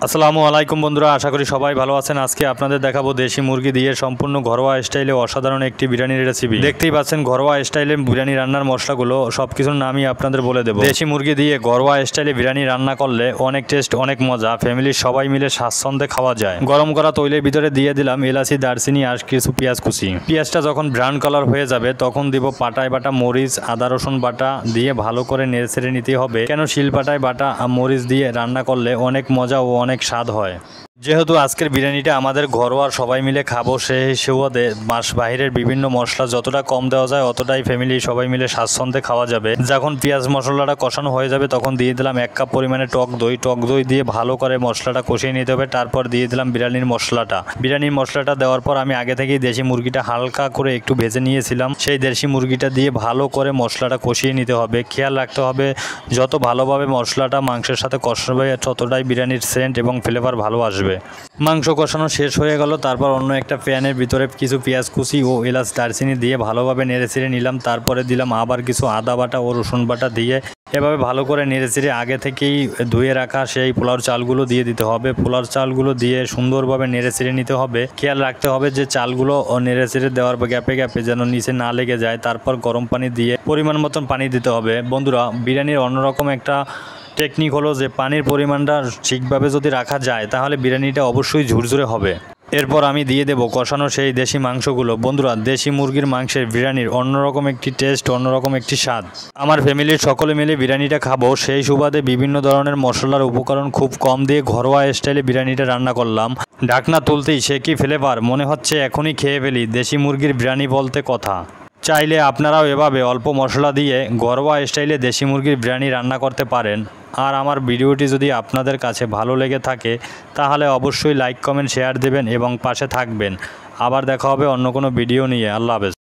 আসসালামু আলাইকুম বন্ধুরা, আশা করি সবাই ভালো আছেন। আজকে আপনাদের দেখাবো দেশি মুরগি দিয়ে সম্পূর্ণ ঘরোয়া স্টাইলে অসাধারণ একটি বিরিয়ানির রেসিপি। দেখতেই পাচ্ছেন ঘরোয়া স্টাইলে বিরিয়ানি রান্নার মশলাগুলো সবকিছুর নামই আপনাদের বলে দেবো। দেশি মুরগি দিয়ে ঘরোয়া স্টাইলে বিরিয়ানি রান্না করলে অনেক টেস্ট, অনেক মজা, ফ্যামিলির সবাই মিলে স্বাচ্ছন্দ্যে খাওয়া যায়। গরম করা তৈলের ভিতরে দিয়ে দিলাম এলাচি, দারচিনি আর কিছু পেঁয়াজ কুচি। পেঁয়াজটা যখন ব্রাউন কালার হয়ে যাবে তখন দিব পাটায় বাটা মরিচ, আদা রসুন বাটা দিয়ে ভালো করে নেড়ে ছেড়ে নিতে হবে। কেন শিলপাটায় বাটা মরিচ দিয়ে রান্না করলে অনেক মজা ও অনেক স্বাদ হয়। যেহেতু আজকের বিরিয়ানিটা আমাদের ঘরোয়া সবাই মিলে খাবো, সেই সুবাদে বাহিরের বিভিন্ন মশলা যতটা কম দেওয়া যায় অতটাই ফ্যামিলি সবাই মিলে স্বাচ্ছন্দ্যে খাওয়া যাবে। যখন পেঁয়াজ মশলাটা কষানো হয়ে যাবে তখন দিয়ে দিলাম 1 কাপ পরিমাণে টক দই দিয়ে ভালো করে মশলাটা কষিয়ে নিতে হবে। তারপর দিয়ে দিলাম বিরিয়ানির মশলাটা দেওয়ার পর আমি আগে থেকেই দেশি মুরগিটা হালকা করে একটু ভেজে নিয়েছিলাম। সেই দেশি মুরগিটা দিয়ে ভালো করে মশলাটা কষিয়ে নিতে হবে। খেয়াল রাখতে হবে যত ভালোভাবে মশলাটা মাংসের সাথে কষাবে ততটাই বিরিয়ানির সেন্ট এবং ফ্লেভার ভালো আসবে। মাংস কষানো শেষ হয়ে গেল, তারপর অন্য একটা প্যানের ভিতরে কিছু পেঁয়াজ কুচি ও এলাচ দারচিনি দিয়ে ভালোভাবে নেড়েচেড়ে নিলাম। তারপরে দিলাম আবার কিছু আদা বাটা ও রসুন বাটা দিয়ে এভাবে ভালো করে নেড়েচেড়ে আগে থেকেই ধুয়ে রাখা সেই পোলাওর চালগুলো দিয়ে দিতে হবে। পোলাওর চালগুলো দিয়ে সুন্দরভাবে নেড়েচেড়ে নিতে হবে। খেয়াল রাখতে হবে যে চালগুলো নেড়েচেড়ে দেওয়ার গ্যাপে যেন নিচে না লেগে যায়। তারপর গরম পানি দিয়ে পরিমাণ মতন পানি দিতে হবে। বন্ধুরা, বিরিয়ানির অন্যরকম একটা টেকনিক হলো যে পানির পরিমাণটা ঠিকভাবে যদি রাখা যায় তাহলে বিরিয়ানিটা অবশ্যই ঝুরঝুরে হবে। এরপর আমি দিয়ে দেবো কষানো সেই দেশি মাংসগুলো। বন্ধুরা, দেশি মুরগির মাংসের বিরিয়ানির অন্যরকম একটি টেস্ট, অন্যরকম একটি স্বাদ। আমার ফ্যামিলির সকলে মিলে বিরিয়ানিটা খাবো, সেই সুবাদে বিভিন্ন ধরনের মশলার উপকরণ খুব কম দিয়ে ঘরোয়া স্টাইলে বিরিয়ানিটা রান্না করলাম। ঢাকনা তুলতেই সে কি ফ্লেভার, মনে হচ্ছে এখনই খেয়ে ফেলি। দেশি মুরগির বিরিয়ানি বলতে কথা। চাইলে আপনারাও এভাবে অল্প মশলা দিয়ে ঘরোয়া স্টাইলে দেশি মুরগির বিরিয়ানি রান্না করতে পারেন। আর আমার ভিডিওটি যদি আপনাদের কাছে ভালো লেগে থাকে তাহলে অবশ্যই লাইক, কমেন্ট, শেয়ার দেবেন এবং পাশে থাকবেন। আবার দেখা হবে অন্য কোনো ভিডিও নিয়ে। আল্লাহ হাফেজ।